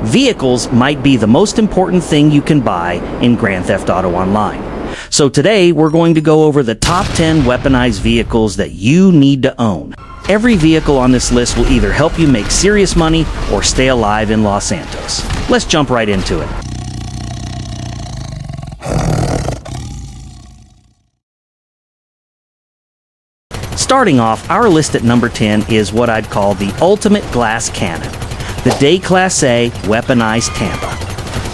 Vehicles might be the most important thing you can buy in Grand Theft Auto Online. So today, we're going to go over the top 10 weaponized vehicles that you need to own. Every vehicle on this list will either help you make serious money or stay alive in Los Santos. Let's jump right into it. Starting off, our list at number 10 is what I'd call the ultimate glass cannon, the Day Class A Weaponized Tampa.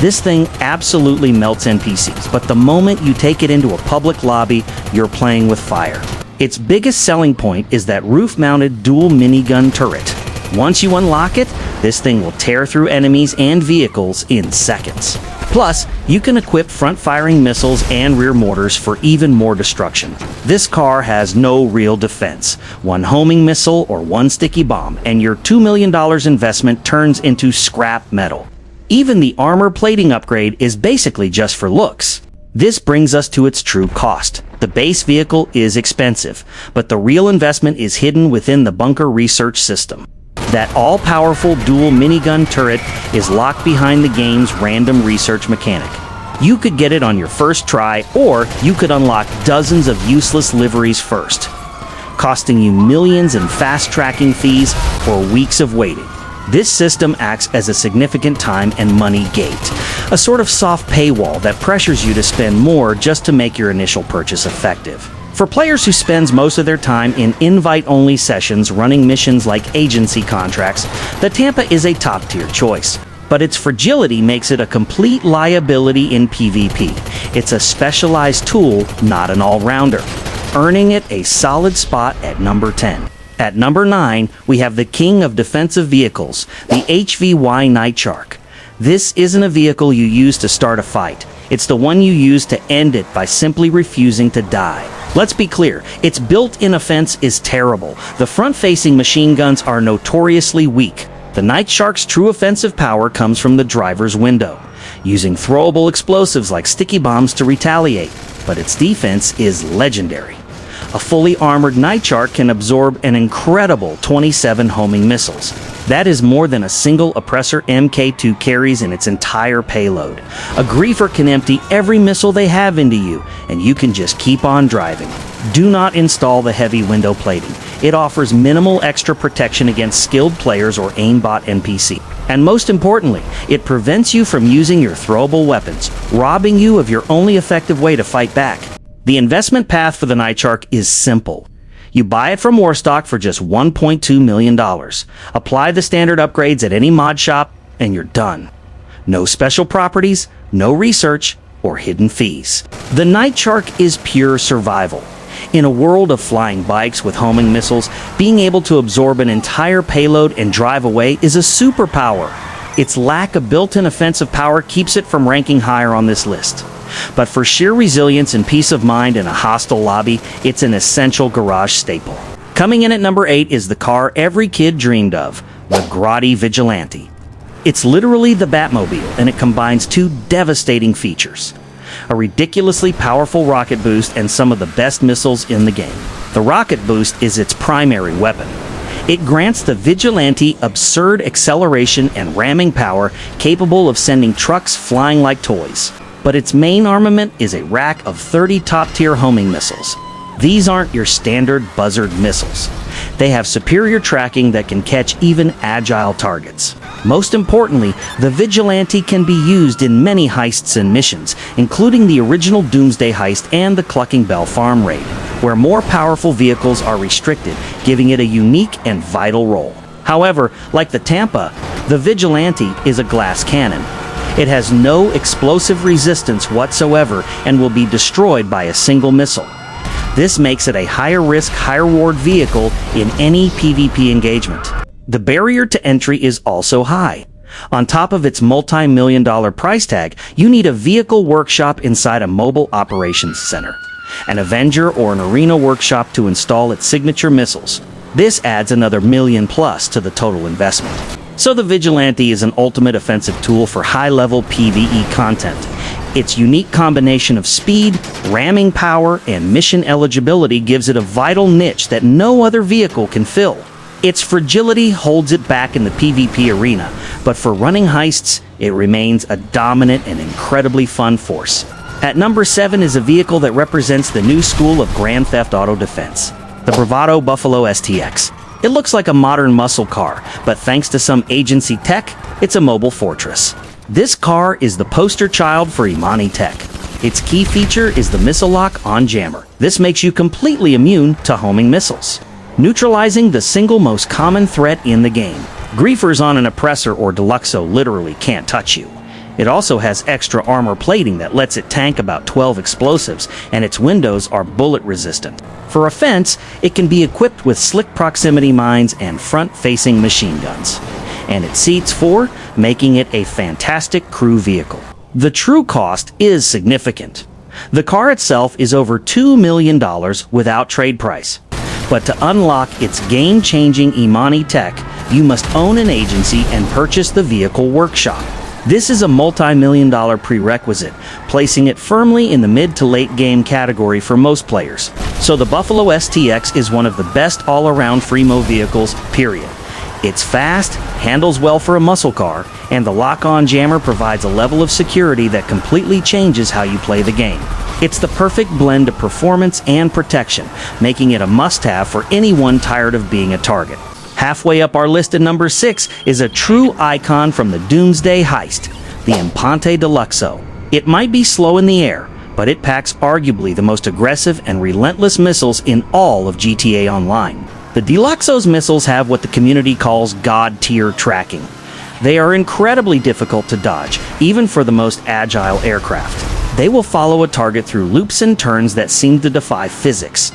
This thing absolutely melts NPCs, but the moment you take it into a public lobby, you're playing with fire. Its biggest selling point is that roof-mounted dual minigun turret. Once you unlock it, this thing will tear through enemies and vehicles in seconds. Plus, you can equip front-firing missiles and rear mortars for even more destruction. This car has no real defense. One homing missile or one sticky bomb, and your $2 million investment turns into scrap metal. Even the armor plating upgrade is basically just for looks. This brings us to its true cost. The base vehicle is expensive, but the real investment is hidden within the bunker research system. That all-powerful dual minigun turret is locked behind the game's random research mechanic. You could get it on your first try, or you could unlock dozens of useless liveries first, costing you millions in fast-tracking fees or weeks of waiting. This system acts as a significant time and money gate, a sort of soft paywall that pressures you to spend more just to make your initial purchase effective. For players who spends most of their time in invite-only sessions running missions like agency contracts, the Tampa is a top-tier choice. But its fragility makes it a complete liability in PvP. It's a specialized tool, not an all-rounder, earning it a solid spot at number 10. At number 9, we have the king of defensive vehicles, the HVY Nightshark. This isn't a vehicle you use to start a fight. It's the one you use to end it by simply refusing to die. Let's be clear, its built-in offense is terrible. The front-facing machine guns are notoriously weak. The Nightshark's true offensive power comes from the driver's window, using throwable explosives like sticky bombs to retaliate, but its defense is legendary. A fully armored Nightshark can absorb an incredible 27 homing missiles. That is more than a single Oppressor Mk II carries in its entire payload. A griefer can empty every missile they have into you, and you can just keep on driving. Do not install the heavy window plating. It offers minimal extra protection against skilled players or aimbot NPC. And most importantly, it prevents you from using your throwable weapons, robbing you of your only effective way to fight back. The investment path for the Nightshark is simple. You buy it from Warstock for just $1.2 million. Apply the standard upgrades at any mod shop, and you're done. No special properties, no research, or hidden fees. The Nightshark is pure survival. In a world of flying bikes with homing missiles, being able to absorb an entire payload and drive away is a superpower. Its lack of built-in offensive power keeps it from ranking higher on this list. But for sheer resilience and peace of mind in a hostile lobby, it's an essential garage staple. Coming in at number 8 is the car every kid dreamed of, the Grotti Vigilante. It's literally the Batmobile, and it combines two devastating features: a ridiculously powerful rocket boost and some of the best missiles in the game. The rocket boost is its primary weapon. It grants the Vigilante absurd acceleration and ramming power capable of sending trucks flying like toys. But its main armament is a rack of 30 top-tier homing missiles. These aren't your standard buzzard missiles. They have superior tracking that can catch even agile targets. Most importantly, the Vigilante can be used in many heists and missions, including the original Doomsday heist and the Clucking Bell farm raid, where more powerful vehicles are restricted, giving it a unique and vital role. However, like the Tampa, the Vigilante is a glass cannon. It has no explosive resistance whatsoever and will be destroyed by a single missile. This makes it a higher risk, higher reward vehicle in any PvP engagement. The barrier to entry is also high. On top of its multi-million-dollar price tag, you need a vehicle workshop inside a mobile operations center, an Avenger or an Arena workshop to install its signature missiles. This adds another $1 million plus to the total investment. So the Vigilante is an ultimate offensive tool for high-level PvE content. Its unique combination of speed, ramming power, and mission eligibility gives it a vital niche that no other vehicle can fill. Its fragility holds it back in the PvP arena, but for running heists, it remains a dominant and incredibly fun force. At number 7 is a vehicle that represents the new school of Grand Theft Auto defense, the Bravado Buffalo STX. It looks like a modern muscle car, but thanks to some agency tech, it's a mobile fortress. This car is the poster child for Imponte tech. Its key feature is the missile lock on jammer. This makes you completely immune to homing missiles, neutralizing the single most common threat in the game. Griefers on an Oppressor or Deluxo literally can't touch you. It also has extra armor plating that lets it tank about 12 explosives, and its windows are bullet resistant. For offense, it can be equipped with slick proximity mines and front-facing machine guns. And it seats 4, making it a fantastic crew vehicle. The true cost is significant. The car itself is over $2 million without trade price. But to unlock its game-changing Imponte tech, you must own an agency and purchase the vehicle workshop. This is a multi-million-dollar prerequisite, placing it firmly in the mid to late game category for most players. So the Buffalo STX is one of the best all-around Freemo vehicles, period. It's fast, handles well for a muscle car, and the lock-on jammer provides a level of security that completely changes how you play the game. It's the perfect blend of performance and protection, making it a must-have for anyone tired of being a target. Halfway up our list at number 6 is a true icon from the Doomsday heist, the Imponte Deluxo. It might be slow in the air, but it packs arguably the most aggressive and relentless missiles in all of GTA Online. The Deluxo's missiles have what the community calls God-tier tracking. They are incredibly difficult to dodge, even for the most agile aircraft. They will follow a target through loops and turns that seem to defy physics,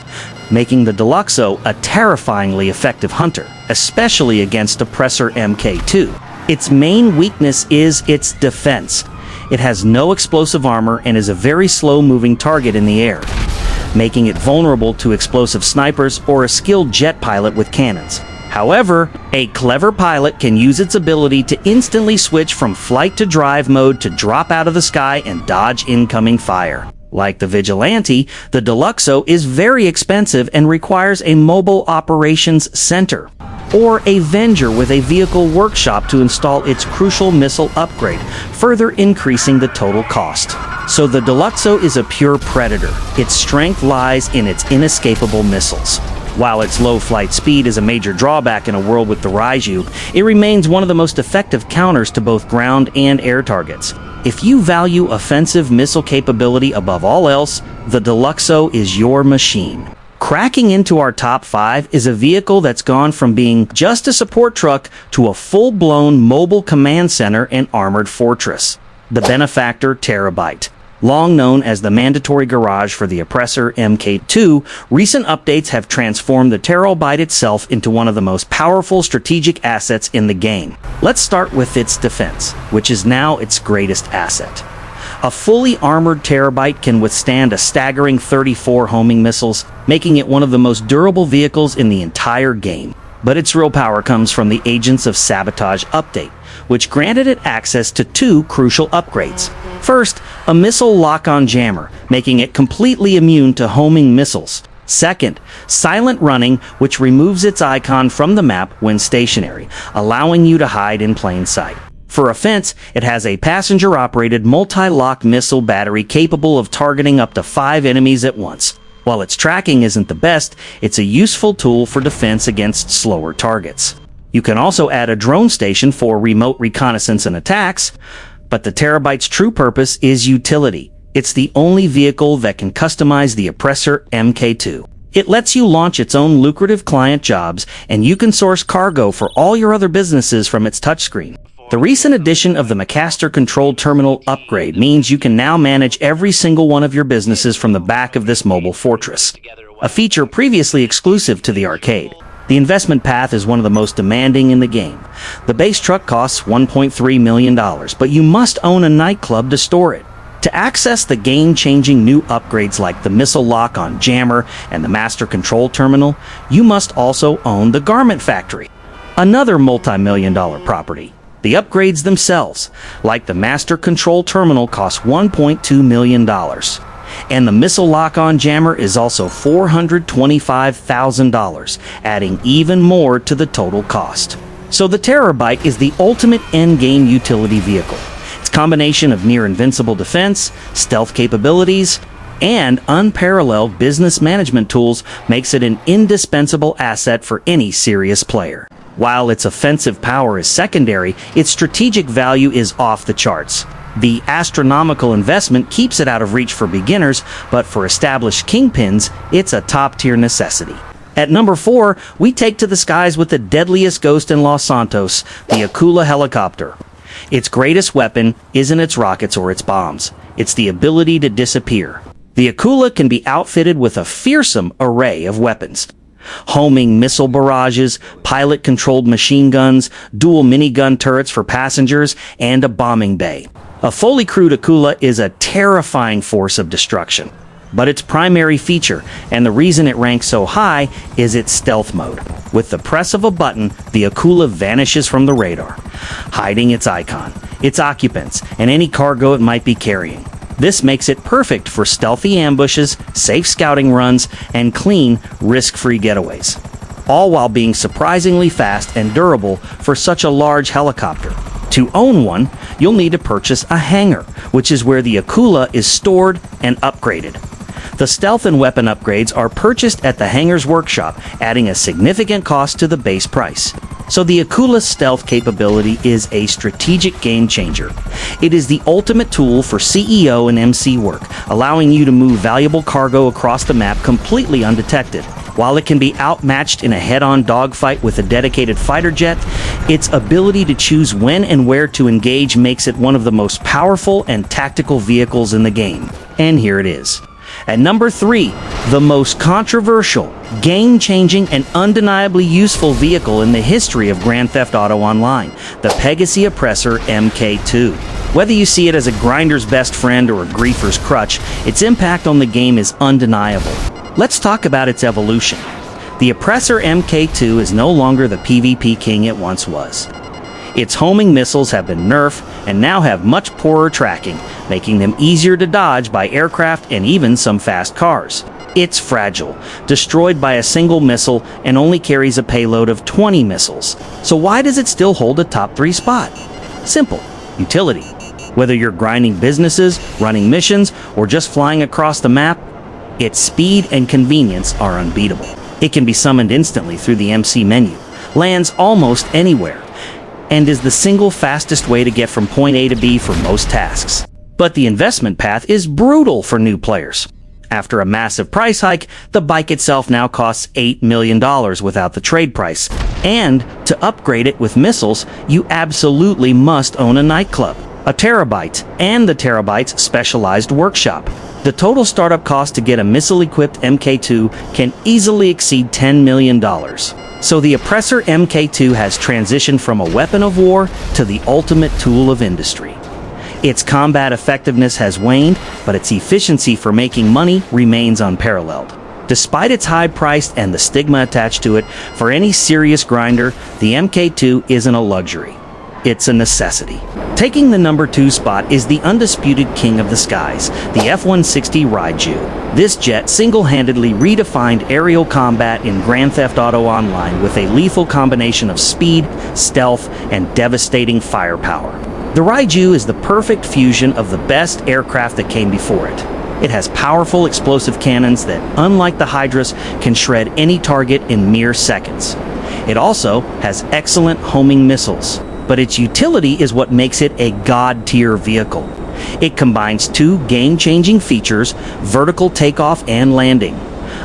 making the Deluxo a terrifyingly effective hunter, especially against Oppressor Mk II. Its main weakness is its defense. It has no explosive armor and is a very slow-moving target in the air, making it vulnerable to explosive snipers or a skilled jet pilot with cannons. However, a clever pilot can use its ability to instantly switch from flight to drive mode to drop out of the sky and dodge incoming fire. Like the Vigilante, the Deluxo is very expensive and requires a mobile operations center or a vendor with a vehicle workshop to install its crucial missile upgrade, further increasing the total cost. So the Deluxo is a pure predator. Its strength lies in its inescapable missiles. While its low flight speed is a major drawback in a world with the Raiju, it remains one of the most effective counters to both ground and air targets. If you value offensive missile capability above all else, the Deluxo is your machine. Cracking into our top 5 is a vehicle that's gone from being just a support truck to a full-blown mobile command center and armored fortress, the Benefactor Terrorbyte. Long known as the mandatory garage for the Oppressor Mk II, recent updates have transformed the Terrorbyte itself into one of the most powerful strategic assets in the game. Let's start with its defense, which is now its greatest asset. A fully armored Terrorbyte can withstand a staggering 34 homing missiles, making it one of the most durable vehicles in the entire game. But its real power comes from the Agents of Sabotage update, which granted it access to 2 crucial upgrades. First, a missile lock-on jammer, making it completely immune to homing missiles. Second, silent running, which removes its icon from the map when stationary, allowing you to hide in plain sight. For offense, it has a passenger-operated multi-lock missile battery capable of targeting up to 5 enemies at once. While its tracking isn't the best, it's a useful tool for defense against slower targets. You can also add a drone station for remote reconnaissance and attacks, but the Terrorbyte's true purpose is utility. It's the only vehicle that can customize the Oppressor Mk II. It lets you launch its own lucrative client jobs, and you can source cargo for all your other businesses from its touchscreen. The recent addition of the Macaster Control Terminal upgrade means you can now manage every single one of your businesses from the back of this mobile fortress, a feature previously exclusive to the arcade. The investment path is one of the most demanding in the game. The base truck costs $1.3 million, but you must own a nightclub to store it. To access the game-changing new upgrades like the missile lock on jammer and the master control terminal, you must also own the garment factory, another multi-million-dollar property. The upgrades themselves, like the master control terminal, cost $1.2 million. And the missile lock-on jammer is also $425,000, adding even more to the total cost. So the Terrorbyte is the ultimate endgame utility vehicle. Its combination of near-invincible defense, stealth capabilities, and unparalleled business management tools makes it an indispensable asset for any serious player. While its offensive power is secondary, its strategic value is off the charts. The astronomical investment keeps it out of reach for beginners, but for established kingpins, it's a top-tier necessity. At number 4, we take to the skies with the deadliest ghost in Los Santos, the Akula Helicopter. Its greatest weapon isn't its rockets or its bombs. It's the ability to disappear. The Akula can be outfitted with a fearsome array of weapons. Homing missile barrages, pilot-controlled machine guns, dual minigun turrets for passengers, and a bombing bay. A fully crewed Akula is a terrifying force of destruction. But its primary feature, and the reason it ranks so high, is its stealth mode. With the press of a button, the Akula vanishes from the radar, hiding its icon, its occupants, and any cargo it might be carrying. This makes it perfect for stealthy ambushes, safe scouting runs, and clean, risk-free getaways. All while being surprisingly fast and durable for such a large helicopter. To own one, you'll need to purchase a hangar, which is where the Akula is stored and upgraded. The stealth and weapon upgrades are purchased at the hangar's workshop, adding a significant cost to the base price. So the Akula's stealth capability is a strategic game changer. It is the ultimate tool for CEO and MC work, allowing you to move valuable cargo across the map completely undetected. While it can be outmatched in a head-on dogfight with a dedicated fighter jet, its ability to choose when and where to engage makes it one of the most powerful and tactical vehicles in the game. And here it is. At number 3, the most controversial, game-changing, and undeniably useful vehicle in the history of Grand Theft Auto Online, the Pegassi Oppressor Mk II. Whether you see it as a grinder's best friend or a griefer's crutch, its impact on the game is undeniable. Let's talk about its evolution. The Oppressor Mk II is no longer the PvP king it once was. Its homing missiles have been nerfed and now have much poorer tracking, making them easier to dodge by aircraft and even some fast cars. It's fragile, destroyed by a single missile, and only carries a payload of 20 missiles. So why does it still hold a top 3 spot? Simple: utility. Whether you're grinding businesses, running missions, or just flying across the map, its speed and convenience are unbeatable. It can be summoned instantly through the MC menu, lands almost anywhere, and is the single fastest way to get from point A to B for most tasks. But the investment path is brutal for new players. After a massive price hike, the bike itself now costs $8 million without the trade price. And to upgrade it with missiles, you absolutely must own a nightclub, a Terrorbyte, and the Terrorbyte's specialized workshop. The total startup cost to get a missile-equipped Mk II can easily exceed $10 million. So the Oppressor Mk II has transitioned from a weapon of war to the ultimate tool of industry. Its combat effectiveness has waned, but its efficiency for making money remains unparalleled. Despite its high price and the stigma attached to it, for any serious grinder, the Mk II isn't a luxury. It's a necessity. Taking the number 2 spot is the undisputed king of the skies, the F-160 Raiju. This jet single-handedly redefined aerial combat in Grand Theft Auto Online with a lethal combination of speed, stealth, and devastating firepower. The Raiju is the perfect fusion of the best aircraft that came before it. It has powerful explosive cannons that, unlike the Hydras, can shred any target in mere seconds. It also has excellent homing missiles, but its utility is what makes it a god-tier vehicle. It combines 2 game-changing features, vertical takeoff and landing,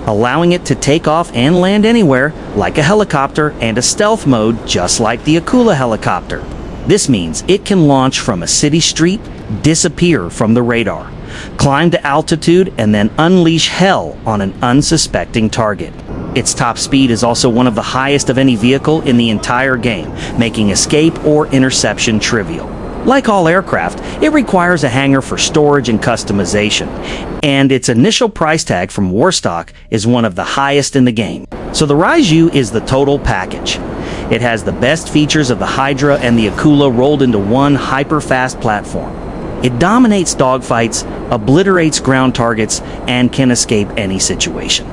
allowing it to take off and land anywhere, like a helicopter, and a stealth mode just like the Akula Helicopter. This means it can launch from a city street, disappear from the radar, climb to altitude, and then unleash hell on an unsuspecting target. Its top speed is also one of the highest of any vehicle in the entire game, making escape or interception trivial. Like all aircraft, it requires a hangar for storage and customization, and its initial price tag from Warstock is one of the highest in the game. So the Raiju is the total package. It has the best features of the Hydra and the Akula rolled into one hyper-fast platform. It dominates dogfights, obliterates ground targets, and can escape any situation.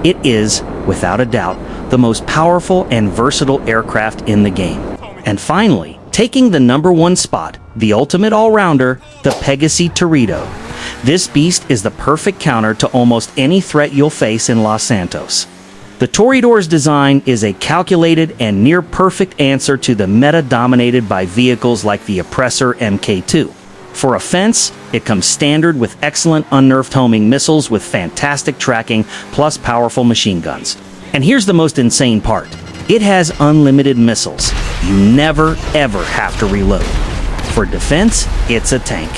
It is, without a doubt, the most powerful and versatile aircraft in the game. And finally, taking the #1 spot, the ultimate all-rounder, the Pegassi Toreador. This beast is the perfect counter to almost any threat you'll face in Los Santos. The Toreador's design is a calculated and near-perfect answer to the meta dominated by vehicles like the Oppressor Mk II. For offense, it comes standard with excellent unnerved homing missiles with fantastic tracking plus powerful machine guns. And here's the most insane part. It has unlimited missiles. You never, ever have to reload. For defense, it's a tank.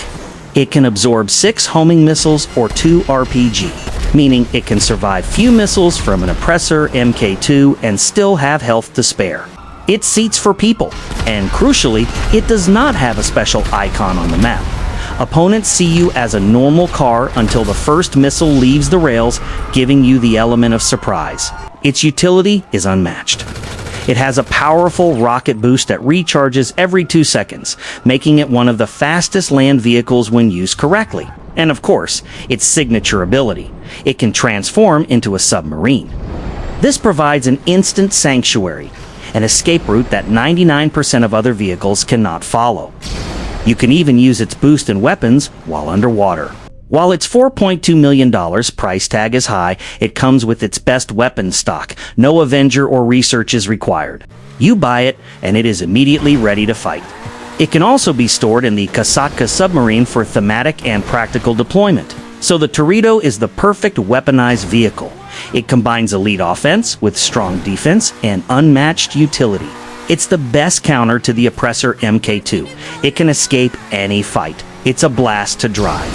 It can absorb 6 homing missiles or 2 RPG, meaning it can survive few missiles from an Oppressor Mk II and still have health to spare. It's seats for people, and crucially, it does not have a special icon on the map. Opponents see you as a normal car until the first missile leaves the rails, giving you the element of surprise. Its utility is unmatched. It has a powerful rocket boost that recharges every 2 seconds, making it one of the fastest land vehicles when used correctly. And of course, its signature ability. It can transform into a submarine. This provides an instant sanctuary, an escape route that 99% of other vehicles cannot follow. You can even use its boost and weapons while underwater. While its $4.2 million price tag is high, it comes with its best weapon stock. No Avenger or research is required. You buy it, and it is immediately ready to fight. It can also be stored in the Kasatka submarine for thematic and practical deployment. So the Toreador is the perfect weaponized vehicle. It combines elite offense with strong defense and unmatched utility. It's the best counter to the Oppressor Mk II. It can escape any fight. It's a blast to drive.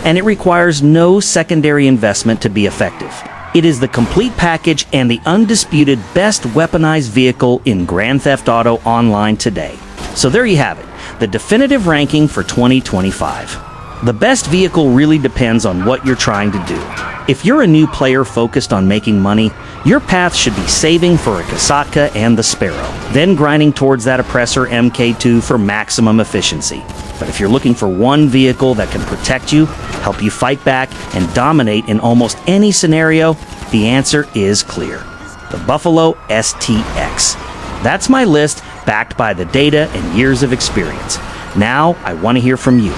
And it requires no secondary investment to be effective. It is the complete package and the undisputed best weaponized vehicle in Grand Theft Auto Online today. So there you have it, the definitive ranking for 2025. The best vehicle really depends on what you're trying to do. If you're a new player focused on making money, your path should be saving for a Kasatka and the Sparrow, then grinding towards that Oppressor Mk II for maximum efficiency. But if you're looking for one vehicle that can protect you, help you fight back, and dominate in almost any scenario, the answer is clear. The Buffalo STX. That's my list, backed by the data and years of experience. Now, I want to hear from you.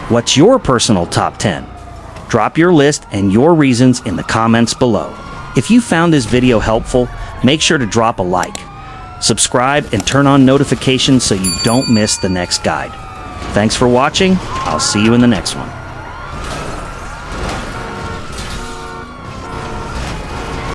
What's your personal top 10? Drop your list and your reasons in the comments below. If you found this video helpful, make sure to drop a like. Subscribe and turn on notifications so you don't miss the next guide. Thanks for watching. I'll see you in the next one.